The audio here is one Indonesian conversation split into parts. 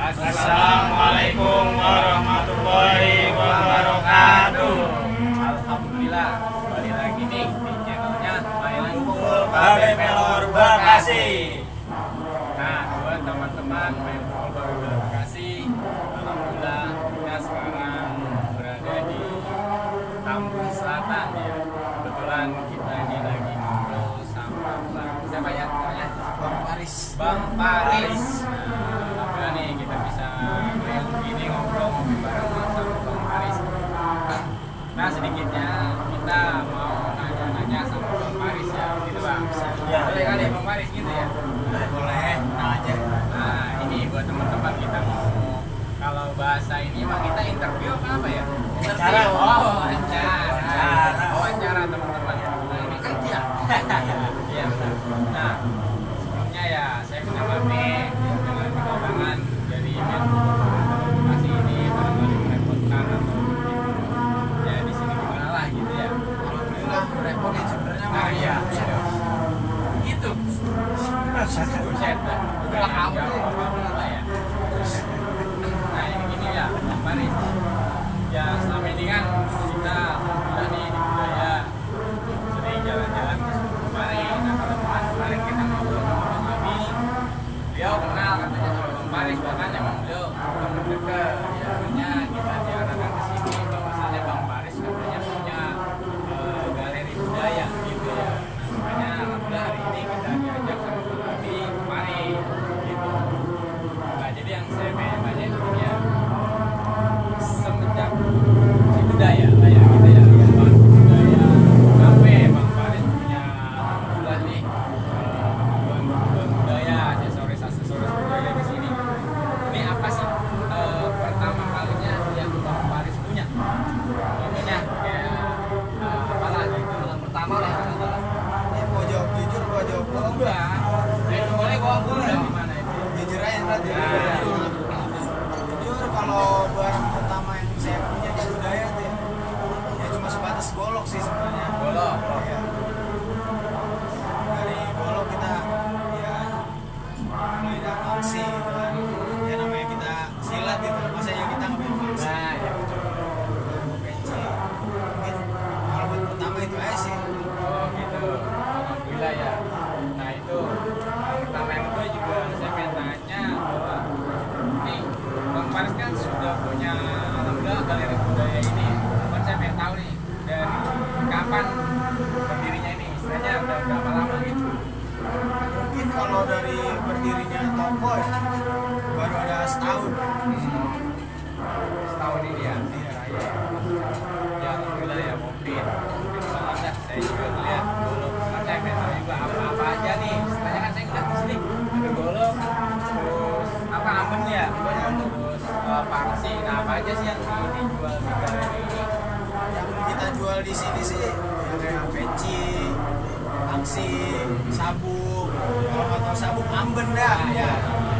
Assalamualaikum warahmatullahi wabarakatuh. Alhamdulillah, kembali lagi nih di channelnya Main Pukul Babe Pelor Bekasi. Nah, buat teman-teman Main Pukul Babe Pelor Bekasi, alhamdulillah kita sekarang berada di Tambun Selatan ya. Kebetulan kita ini lagi ngobrol sama siapa ya? Bang Paris. Bang Paris. Alhamdulillah nih kita bisa gini ngobrol bareng sama Bang Paris. Nah, sedikitnya kita mau nanya-nanya sama Bang Paris ya, gitu Bang. Ya. Boleh kali Bang Paris gitu ya? Boleh, nah aja. Nah, ini buat teman-teman kita mau, kalau bahasa ini mah kita interview apa ya? Wawancara. Wawancara teman-teman. Nah, ini kerja. Iya benar. Nah, sebelumnya ya saya punya pamit dengan kedatangan dari Bekasi ini barangkali merepotkan atau ya di sini gimana lah gitu ya. Alhamdulillah repotin sebenarnya. Nah iya, gitu. Buset dah. Udah kamu lah ya. Nah ini gini ya, Bang Paris. Ya selama ini kan kita udah nih di budaya sering jalan-jalan ke kemarin. Nah kalau kemarin kita ngobrol sama Bang Abi, beliau kenal katanya sama Bang Paris, bahkan emang beliau teman dekat. Ya akhirnya kita diarahkan ke sini bahwasannya Bang Paris katanya punya galeri budaya gitu ya. Makanya alhamdulillah hari ini kita diajak sama Bang Abi kemari gitu. Nah jadi yang saya pengen tanya itu ya, semenjak si budaya lah ya gitu ya, Bang budaya sampai Bang Paris punya alhamdulillah nih kemajuan budaya, aksesoris budaya di sini. Ini apa sih pertama kalinya yang Bang Paris punya? Contohnya kayak apalah gitu yang pertama lah. Ini mau jawab jujur, mau jawab bohong. Enggak. Itu boleh gua dari mana itu? Jujur aja berarti. Nah. Jujur kalau barang pertama yang saya punya di budaya tuh ya cuma sebatas golok sih sebenarnya. Golok. Iya. Dari golok kita ya mulai dari aksi gitu kan. Ya namanya kita silat gitu. Masa ya kita nggak punya aksi. Nah, ya betul. Penci. Mungkin kalau buat pertama itu aja sih. Oh gitu. Alhamdulillah ya. Nah itu yang pertama yang kedua juga saya pengen tanya bahwa nih Bang Paris kan sudah punya alhamdulillah galeri budaya ini. Cuman saya pengen tahu nih dari kapan berdirinya ini, istilahnya udah berapa lama gitu. Mungkin kalau dari berdirinya toko ya baru ada setahun. Setahun ini ya. Iya. Ya, ya alhamdulillah ya Covid banget dah. Saya juga ngeliat golok, kan saya pengen tahu juga apa aja nih. Istilahnya kan saya ngeliat di sini ada golok, terus apa amben ya, terus pangsi. Nah apa aja sih yang dijual di galeri ini? Yang kita jual di sini sih ya kayak peci, aksi, sabuk. Kalau nggak tahu sabuk amben dah. Ya.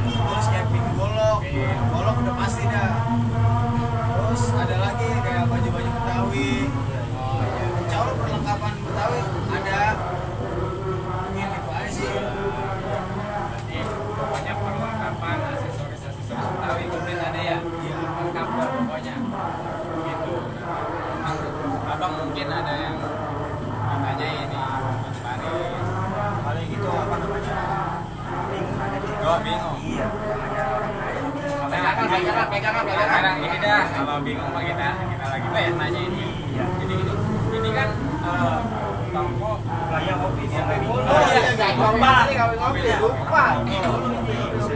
Terus kayak pin golok, golok udah pasti dah. Terus ada lagi kayak baju-baju Betawi. Oh iya. Insya Allah perlengkapan Betawi ada. Mungkin itu aja sih. Berarti pokoknya perlengkapan aksesoris Betawi komplit ada ya? Iya. Lengkap lah pokoknya. Gitu. Abang mungkin ada yang ditanya ini Bang Paris. Paling gitu apa namanya? Bingung aja dia. Oh bingung. Iya. Pegangan sekarang ini dah, kalau bingung mah kita lagi pengen nanya ini. Iya. Jadi ini kan toko Gaya kopi dia. Oh iya, Kopi lupa.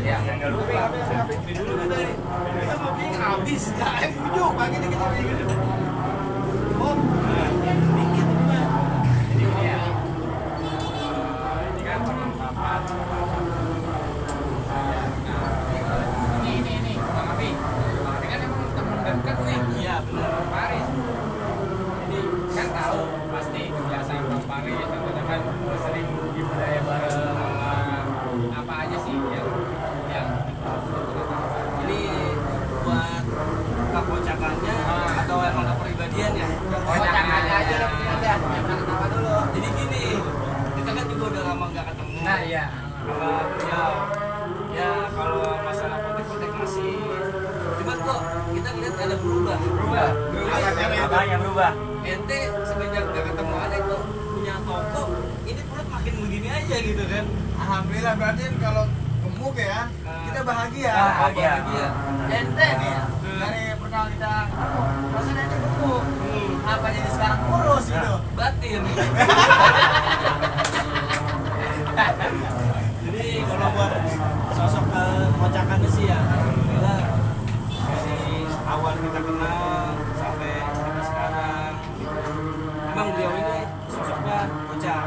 Ya, Enggak lupa. Kopi dulu kita nih. Kita kopi habis. Ya, bujuk pagi ini kita bikin. Oh, dikit juga. jadi ini ya. Ini kan perlengkapan. Ini Bang Abi. Bang Abi kan emang temen dekat nih. Iya benar. Bang Paris. Jadi kan tahu pasti kebiasaan Bang Paris. Contohnya kan sering di budaya bareng. Apa aja sih yang Jadi buat kekocakannya atau emang kepribadian ya? Kocakannya aja. Jadi gini, kita kan juga udah lama nggak ketemu. Nah iya. Apa makanya berubah. ente semenjak gak ketemu ada itu punya toko, ini perut makin begini aja gitu kan. Alhamdulillah berarti kalau gemuk ya, kita bahagia. Bahagia. Ente nih, dari pertama kita gemuk, rasanya ente gemuk. Apa jadi sekarang kurus gitu? Batin. Jadi kalau buat sosok kekocakannya sih ya, alhamdulillah dari awal kita kenal sampai kita sekarang, emang beliau ini sosoknya kocak,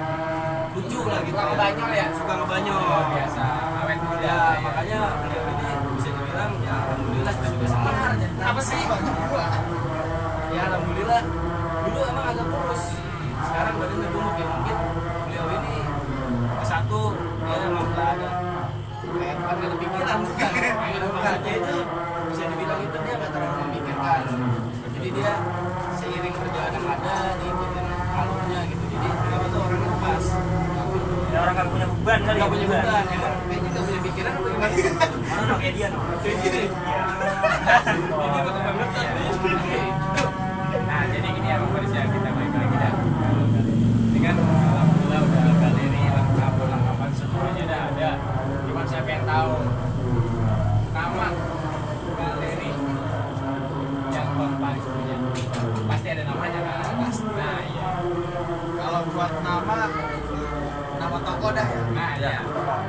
lucu lah gitu. Suka ngebanyol ya? Suka ngebanyol. Biasa, awet muda. Ya, makanya beliau ini bisa dibilang ya alhamdulillah kita juga senang. Apa sih? Ya alhamdulillah dulu emang agak kurus, sekarang badannya gemuk ya. Mungkin beliau ini satu dia emang gak ada kayak bukan gak ada pikiran, bukan maksudnya itu bisa dibilang itu dia gak terlalu memikirkan, jadi dia seiring perjalanan ada diikutin alurnya gitu. Jadi beliau itu orangnya lepas, Ya orang nggak punya beban kali. gak punya beban, emang kayaknya gak punya pikiran apa gimana sih? Mana no kayak dia no. Kayak gini ini bakal bangetan nih. Nah, jadi gini ya kondisi kita balik lagi dah. Ini kan alhamdulillah udah galeri lengkap, perlengkapan semuanya udah ada. Cuman saya pengen tahu nama galeri yang Bang Paris punya. Pasti ada namanya kan? Nah, iya. Kalau buat nama toko dah ya. Nah, iya.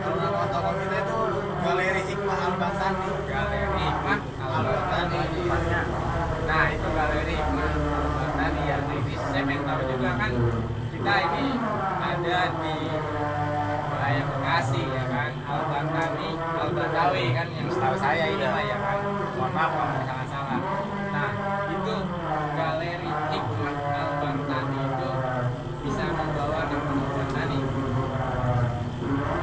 Kalau nama toko kita itu Galeri Hikmah Al-Bantani. Galeri Hikmah Al-Bantani. Nah, itu galeri Hikmah Al-Bantani ya. Nah, ini saya pengen tahu juga kan kita ini ada di wilayah Bekasi ya kan, Al-Bantani, Al-Bantawi kan yang setahu saya ini lah ya kan. Mohon maaf kalau salah-salah. Nah, itu galeri Hikmah Al-Bantani itu bisa membawa nama Al-Bantani.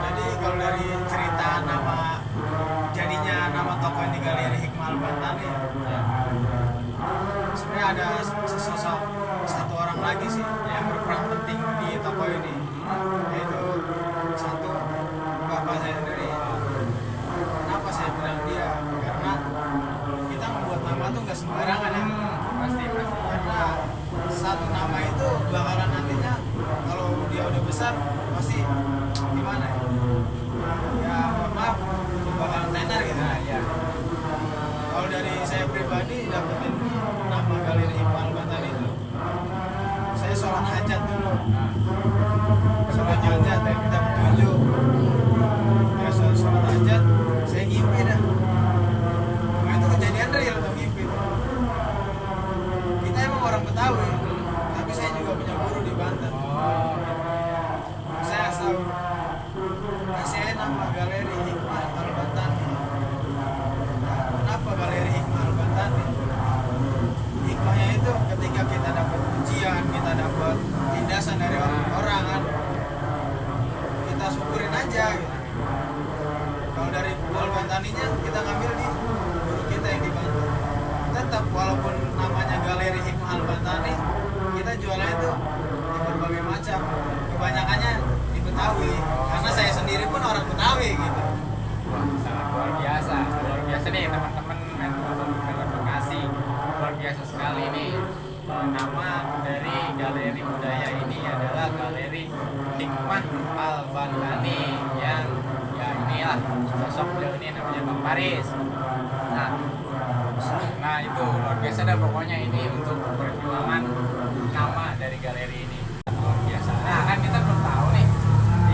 Jadi kalau dari cerita jadinya nama toko ini Galeri Hikmah Al-Bantani ya, sebenarnya ada sesosok satu orang lagi sih yang berperan penting di toko ini, yaitu satu bapak saya sendiri. Kenapa saya bilang dia? Karena kita membuat nama tuh nggak sembarangan ya. Pasti. Karena satu nama itu bakalan nantinya kalau dia udah besar pasti gimana ya? Ya mohon maaf, bakalan tenar gitu. Nah, ya. Kalau dari saya pribadi dapetin nama Galeri Hikmah Al-Bantani itu, saya sholat hajat dulu. Sholat hajat yang kita petunjuk. Ya sholat hajat, saya ngimpi dah. Nah, itu kejadian real tuh ngimpi. Kita emang orang Betawi, tapi saya juga punya guru di Banten. Oh, Saya asal kasih aja nama Galeri Hikmah Al-Bantani. Nah, kenapa Galeri Hikmah Al-Bantani? Hikmahnya itu ketika kita dapat ujian, kita dapat tindasan dari orang kan, kita syukurin aja gitu. Kalau dari Al-Bantaninya kita ngambil di guru kita yang di Banten. Tetap walaupun namanya Galeri Hikmah Al-Bantani, kita jualnya itu di berbagai macam. Kebanyakannya di Betawi, karena saya sendiri pun orang Betawi gitu. sangat luar biasa nih teman-teman yang Bekasi, luar biasa sekali nih. Nama dari galeri budaya ini adalah Galeri Hikmah Al-Bantani yang ya inilah sosok beliau ini namanya Bang Paris. Nah itu luar biasa dah pokoknya ini untuk perjuangan nama dari galeri ini luar biasa. Nah kan kita belum tahu nih,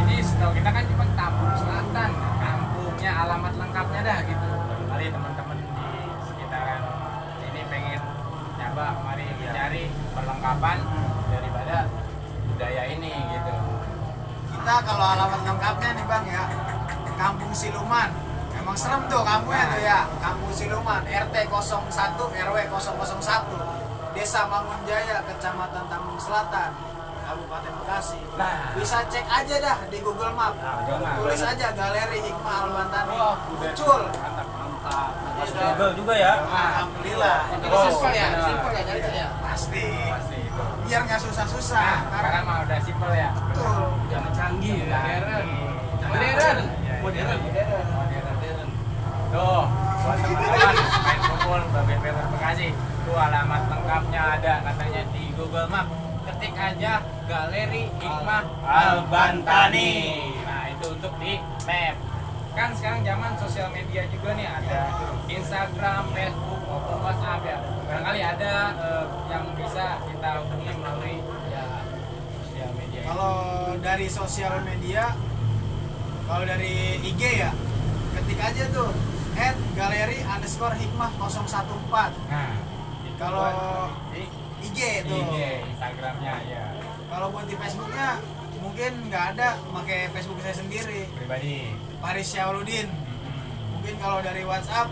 ini setahu kita kan cuma Tambun Selatan, kampungnya, alamat lengkapnya dah gitu. Mari teman-teman di sekitaran ini pengen nyoba, mari cari perlengkapan daripada budaya ini gitu. Kita kalau alamat lengkapnya nih Bang ya, Kampung Siluman. Emang serem tuh kampungnya tuh ya, Kampung Siluman, RT 01 RW 001, Desa Mangunjaya, Kecamatan Tambun Selatan, Kabupaten Bekasi. Nah. Bisa cek aja dah di Google Map. Tulis aja Galeri Hikmah Al-Bantani. Muncul. Mantap. Google juga ya. Alhamdulillah. Simpel ya nyarinya ya. Pasti. Pasti itu. Biar nggak susah-susah. Sekarang mah udah simpel ya. Betul. Jangan canggih, modern. Modern. Tuh, buat teman-teman main kumpul Babe Peter Bekasi. kasih tuh alamat lengkapnya ada katanya di Google Map. Ketik aja Galeri Hikmah Al-Bantani. Nah itu untuk di map. Kan sekarang zaman sosial media juga nih, ada Instagram, Facebook maupun WhatsApp ya. Barangkali ada yang bisa kita hubungi melalui ya sosial media. Kalau dari sosial media, kalau dari IG ya, ketik aja tuh @galeri_hikmah 014. Nah, itu Kalau di IG tuh. IG Instagramnya ya Kalau buat di Facebooknya mungkin nggak ada, pakai Facebook saya sendiri, pribadi. Paris Syahrudin. Mungkin kalau dari WhatsApp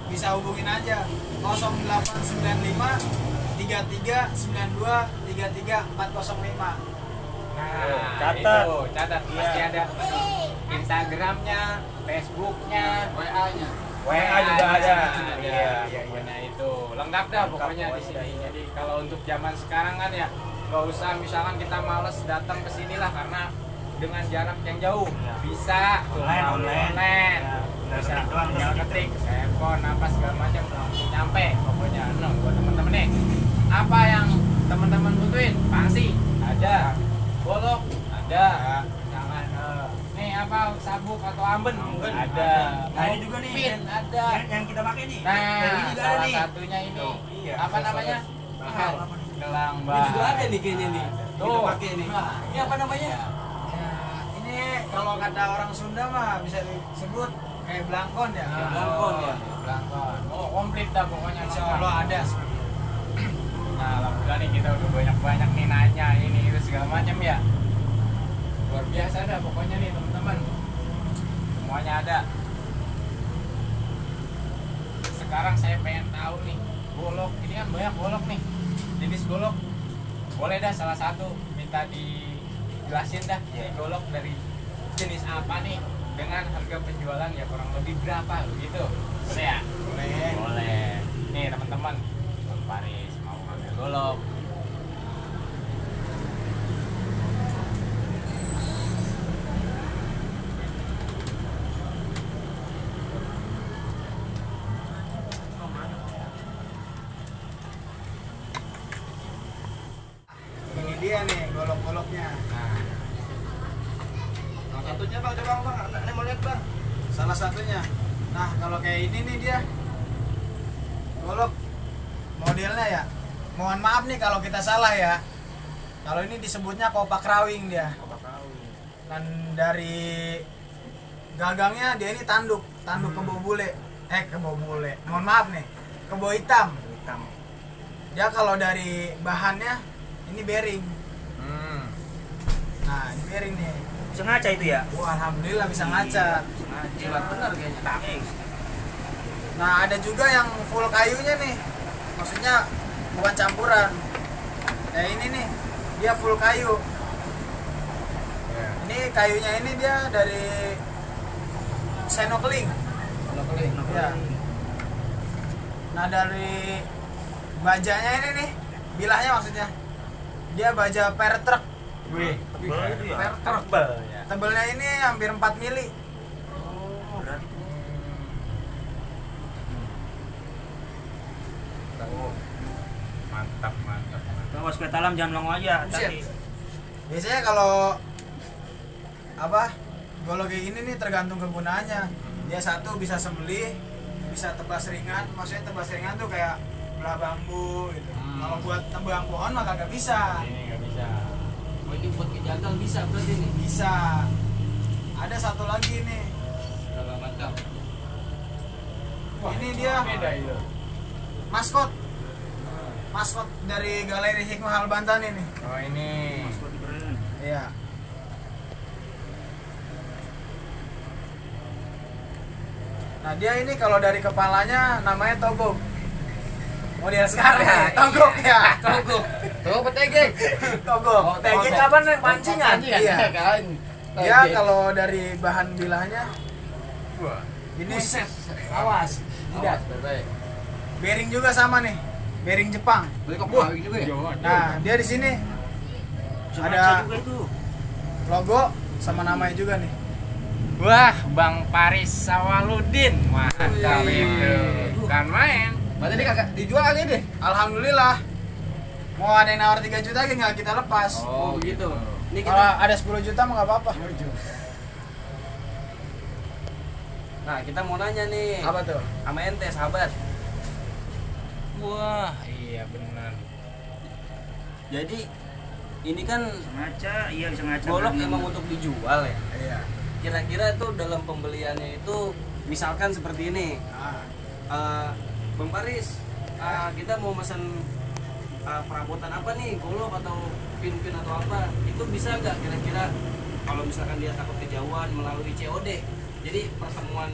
bisa hubungin aja 0895 3392 33405. Nah, Catat. itu catat pasti ada Instagramnya, Facebooknya, WA-nya. WA juga ada. Iya, Iya, pokoknya itu lengkap dah pokoknya di sini. Jadi kalau untuk zaman sekarang kan ya nggak usah misalkan kita males datang ke sini lah karena dengan jarak yang jauh bisa Online. Ya, bisa tinggal ketik handphone apa segala macam langsung nyampe pokoknya. Nah, buat teman-teman nih apa yang teman-teman butuhin pasti ada. Golok ada, jangan nih apa sabuk atau amben ada. Nah, ini juga nih Pin ada. yang kita pakai nih. Nah, Yang ini juga ada salah nih. satunya ini Iya. apa namanya? Bahal. Gelang Ini bah. juga ada nih kayaknya nih. Kita Tuh. pakai nih. Ini apa namanya? Ya, ini kalau kata orang Sunda mah bisa disebut kayak belangkon ya. Nah, Belangkon ya. Belangkon. Oh, komplit dah pokoknya. Insya lengkap. Allah ada. Nah, alhamdulillah nih kita udah banyak-banyak nih nanya ini itu segala macam ya. Luar biasa dah pokoknya nih teman-teman. Semuanya ada. Sekarang saya pengen tahu nih, golok ini kan banyak golok nih. Jenis golok. Boleh dah salah satu minta dijelasin dah ini golok dari jenis apa nih dengan harga penjualan ya kurang lebih berapa gitu. Boleh ya? Boleh. Boleh. Nih teman-teman, Bang Paris mau ngambil golok. Ini dia nih golok-goloknya. Nah, Salah satunya bang, coba bang, anaknya mau lihat bang. Salah satunya. Nah kalau kayak ini nih dia golok modelnya ya. Mohon maaf nih kalau kita salah ya. Kalau ini disebutnya kopak rawing dia. Dan dari gagangnya dia ini tanduk kebo bule. Kebo bule. Mohon maaf nih, kebo hitam. Hitam. Dia kalau dari bahannya ini bearing. Nah ini bearing nih. Bisa ngaca itu ya? Wah alhamdulillah bisa ngaca. Jilat benar kayaknya. Nah ada juga yang full kayunya nih, maksudnya bukan campuran. Kayak ini nih, dia full kayu. Ini kayunya ini dia dari Senokling. Ya. Nah dari bajanya ini nih, bilahnya maksudnya, dia baja per truk. wih, Tebal itu ya? Per truk. tebel ya. Tebelnya ini hampir 4 mili. Oh, berarti. Oh, mantap, mantap, mantap. Kalau supaya talam jangan longo aja. Hati-hati. Biasanya kalau apa golok kayak gini nih tergantung kegunaannya. Dia satu bisa sembelih, bisa tebas ringan. Maksudnya tebas ringan tuh kayak belah bambu gitu. Kalau buat tebang pohon mah kagak bisa. Ini nggak bisa. Oh, ini buat kejagal bisa berarti nih. Bisa. Ada satu lagi nih. Berapa macam? Ini dia Beda itu. maskot. Maskot dari Galeri Hikmah Al-Bantani nih. Oh ini. Seperti berenang. Iya. Nah dia ini kalau dari kepalanya namanya togok. Model sekarang ya, togok ya. Togok. Togok tegek. Togok. Tegek kapan nih? Pancingan. Iya. kan. Dia kalau dari bahan bilahnya Wah. ini Buset. awas. Tidak. Baik. Bearing juga sama nih. Bearing Jepang. Beli kok kawin juga ya? Nah, dia di sini Bisa Ada- ngaca juga itu. logo sama namanya juga nih. Wah, Bang Paris Sawaludin. Mantap Wih. itu. Bukan main. Berarti ini kagak dijual kali deh. Alhamdulillah. Mau ada yang nawar 3 juta tinggal kita lepas. Oh, begitu. Ini kita Kalau ada 10 juta mah nggak apa-apa. Nah, kita mau nanya nih. Apa tuh? Sama ente, sahabat. Wah, iya benar. Jadi ini kan Ngaca, iya bisa ngaca. golok berenang. emang untuk dijual ya. Iya. Kira-kira tuh dalam pembeliannya itu misalkan seperti ini. Bang Paris, kita mau pesan perabotan apa nih, golok atau pin-pin atau apa, itu bisa nggak kira-kira kalau misalkan dia takut kejauhan melalui COD, jadi pertemuan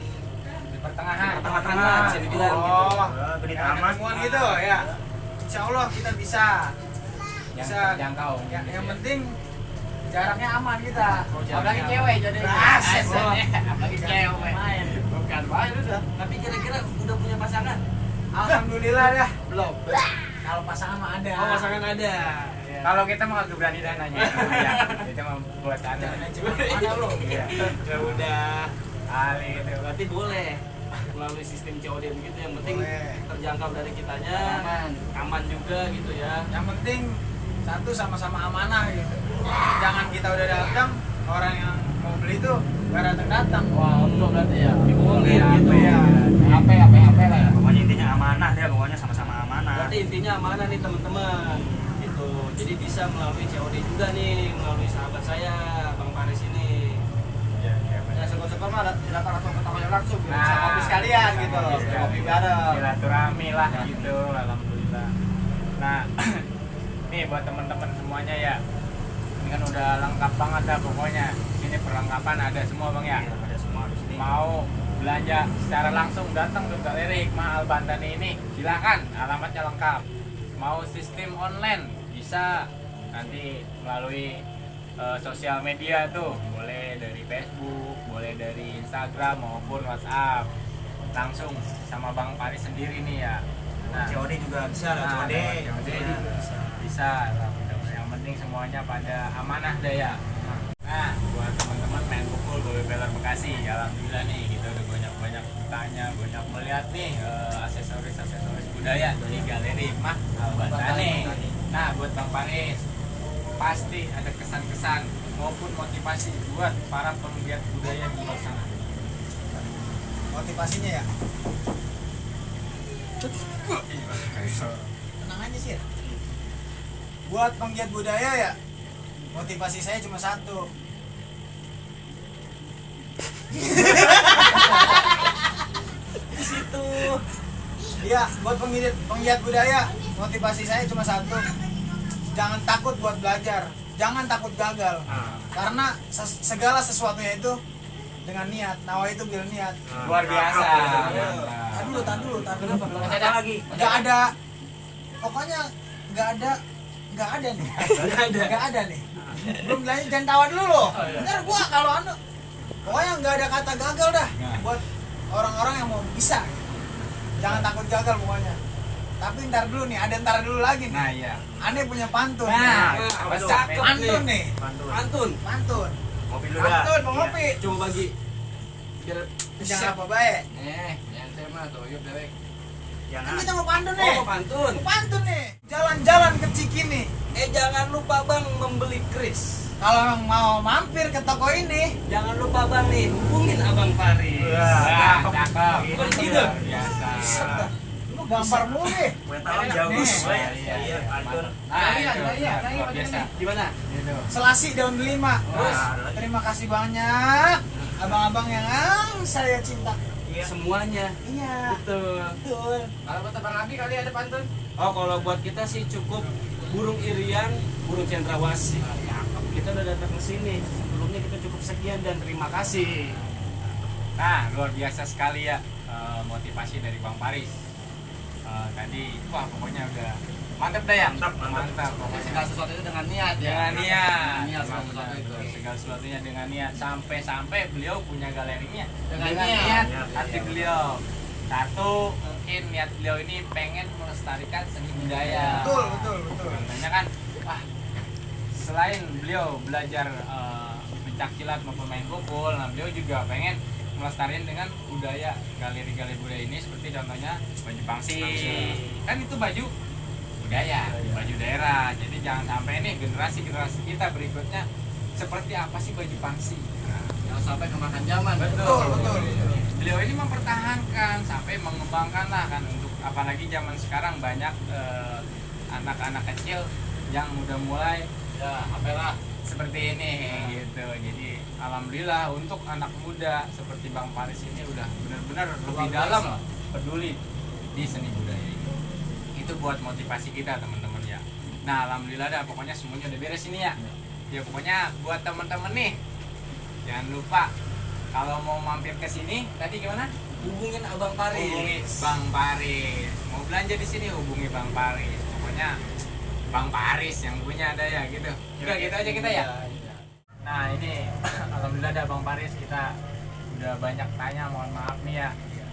Di pertengahan. tengah-tengah bisa dibilang gitu. Oh, Beli kayak tamat. ketemuan gitu ya. Insya Allah kita bisa. Yang Bisa. terjangkau. Yang penting jaraknya aman kita. Apalagi cewek jadi. Asik. Apalagi cewek. Main. Bukan main udah. Tapi kira-kira udah punya pasangan? Alhamdulillah ya. Belum. Kalau pasangan mah ada. Oh, pasangan ada. Ya. Kalau kita mah agak berani dah nanya. Iya. Kita mah buat anda. Mana lu? Iya. Ya udah. Ali itu. Berarti boleh melalui sistem COD begitu, yang penting Boleh. terjangkau dari kitanya, aman juga gitu ya. Yang penting satu sama-sama amanah gitu. Jangan kita udah datang, orang yang mau beli tuh gak datang-datang. Wah, untuk berarti ya dibohongin Iya, gitu. iya. HP lah ya. Pokoknya intinya amanah deh, pokoknya sama-sama amanah. Berarti intinya amanah nih teman-teman. Gitu. Jadi bisa melalui COD juga nih, melalui sahabat saya, Bang Paris ini. Iya, iya. Ya syukur-syukur mah silakan langsung ketemu langsung, Nah, bisa kopi sekalian sama gitu. kopi sekalian. Kopi bareng. Silaturahmi lah gitu, alhamdulillah. Nah, nih buat teman-teman semuanya ya. Ini kan udah lengkap banget dah pokoknya. Sini perlengkapan ada semua Bang ya. Iya, ada semua di sini. Mau belanja secara langsung datang ke Galeri Hikmah Al Bantani ini, silakan, alamatnya lengkap. Mau sistem online bisa, nanti melalui sosial media tuh, boleh dari Facebook, boleh dari Instagram maupun WhatsApp, langsung sama Bang Paris sendiri nih ya. Nah, COD juga bisa lah, COD. COD bisa lah, mudah-mudahan. Yang penting semuanya pada amanah deh ya. Nah, buat teman-teman main pukul Beler Bekasi, alhamdulillah nih kita udah banyak tanya, banyak melihat nih aksesoris budaya dari Galeri Hikmah Al Bantani. Nah, buat Bang Paris, pasti ada kesan-kesan maupun motivasi buat para penggiat budaya di luar sana. Motivasinya ya. Tenang aja sih. Buat penggiat budaya ya, motivasi saya cuma satu. Di situ. Iya, buat penggiat budaya, motivasi saya cuma satu. Jangan takut buat belajar, jangan takut gagal. Karena segala sesuatunya itu dengan niat. Nawa itu bil niat. Luar biasa. Tahan dulu. Kenapa? Ada lagi. Gak ada. Pokoknya gak ada nih. Gak ada nih. Belum belajar, jangan tawa dulu loh. Ntar gua kalau pokoknya nggak ada kata gagal dah buat orang-orang yang mau bisa. Jangan takut gagal pokoknya. Tapi ntar dulu nih, ada ntar dulu lagi nih. Nah, iya. Aneh punya pantun. Nah, apa tuh? cakep Pantun nih. Pantun. Pantun. Ngopi dulu dah. Pantun mau ngopi. Coba bagi. Biar Jangan apa baik. yang saya mah tuh, yuk dewek. Kan Jangan. kita mau pantun nih. Oh, pantun. Mau pantun nih. Jalan-jalan ke Cikini. Jangan lupa Bang membeli kris. Kalau mau mampir ke toko ini, Jangan lupa Bang nih, hubungin Abang Paris. Wah, cakep. Bukan gitu. Luar biasa. lu gambar mulu nih. Gue tahu jauh. Nih. Iya, pantun. Nah, itu luar biasa. Di mana? Gitu. Selasi daun delima. Terus Nah, ada lagi. terima kasih banyak abang-abang yang saya cinta. Iya. Semuanya. Iya. Betul. Betul. Kalau buat Bang Abi kali ada pantun? Oh, kalau buat kita sih cukup burung irian, burung cendrawasih. Kita udah datang ke sini. Sebelumnya kita cukup sekian dan terima kasih. Nah, luar biasa sekali ya motivasi dari Bang Paris. Tadi, wah pokoknya udah mantep dah ya. Mantap. Pokoknya Segala sesuatu itu dengan niat ya. dengan niat. Niat segala sesuatu itu. Segala sesuatunya dengan niat. Sampai beliau punya galerinya Dengan niat. niat. Hati beliau. Satu, mungkin niat beliau ini pengen melestarikan seni budaya. Betul. Makanya kan, wah, selain beliau belajar pencaksilat maupun main pukul, nah beliau juga pengen melestarikan dengan budaya galeri-galeri budaya ini, seperti contohnya baju pangsi. Kan itu baju budaya, baju daerah. Jadi jangan sampai nih generasi kita berikutnya seperti apa sih baju pangsi. Nah, Jangan sampai kemakan zaman. Betul. beliau ini mempertahankan sampai mengembangkan lah kan, untuk apalagi zaman sekarang banyak anak-anak kecil yang udah mulai Ya, apalah. seperti ini gitu. Jadi alhamdulillah untuk anak muda seperti Bang Paris ini udah benar-benar lebih Luar dalam biasa. peduli di seni budaya ini. Itu buat motivasi kita teman-teman ya. Nah alhamdulillah dah, pokoknya semuanya udah beres ini ya. Ya pokoknya buat teman-teman nih, jangan lupa kalau mau mampir ke sini tadi gimana? Hubungin Abang Paris. Hubungi Bang Paris. Mau belanja di sini hubungi Bang Paris. Pokoknya Bang Paris yang punya ada ya gitu. Udah gitu aja kita ya. Nah ini alhamdulillah ada Bang Paris, kita udah banyak tanya, mohon maaf nih ya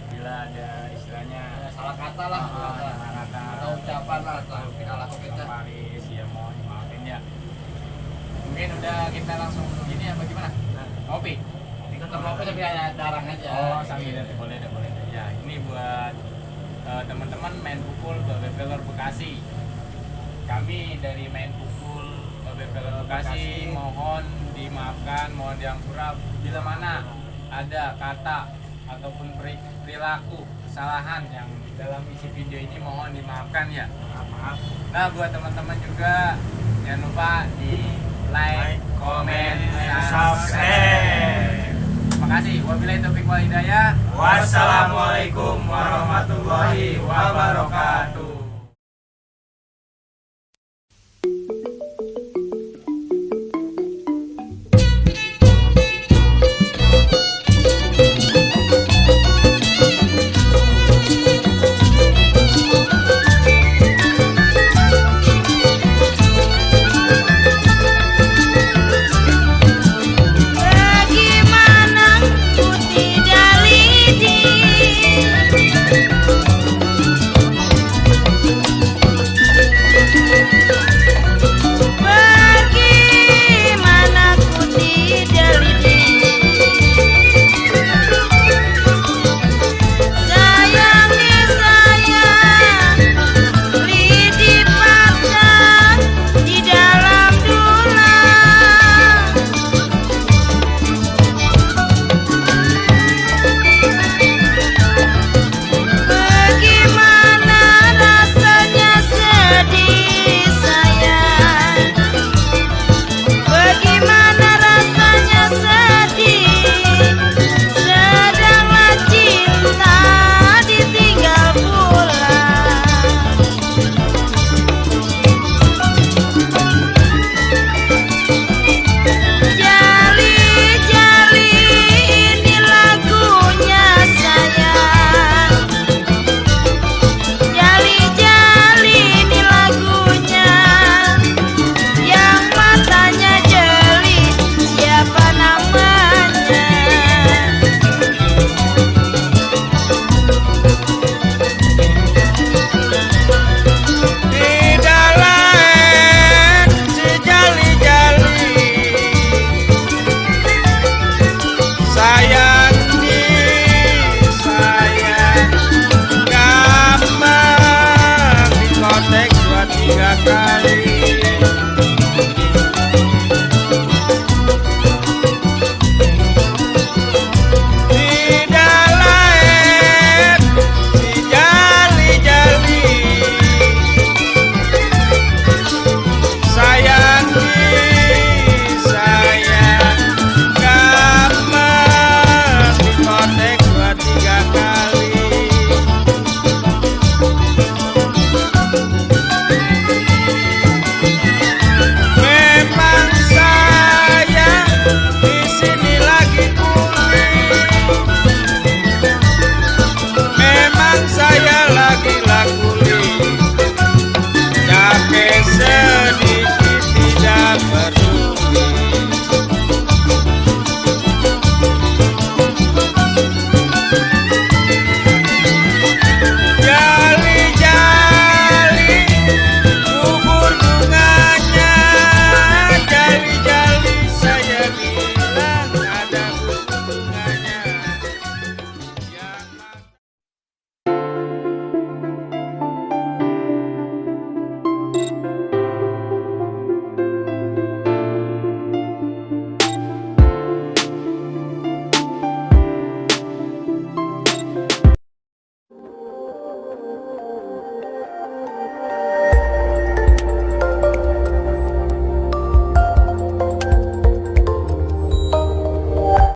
bila ada istilahnya Salah kata lah. salah kata Atau ucapan lah. Atau tingkah laku kita. Bang Paris ya, mohon maafin ya. Mungkin udah kita langsung gini ya, bagaimana? Ngopi? Tetap ngopi tapi ada darang aja. Oh sambil boleh deh. Ya ini buat teman-teman main pukul Bebeler Bekasi. Kami dari main pukul Bebeler Bekasi mohon dimaafkan, mohon diampura bila mana ada kata ataupun perilaku kesalahan yang dalam isi video ini, mohon dimaafkan ya. Maaf. Nah buat teman-teman juga jangan lupa di like, komen, dan subscribe. Terima kasih. Wabillahi taufiq wal hidayah. Wassalamualaikum warahmatullahi wabarakatuh.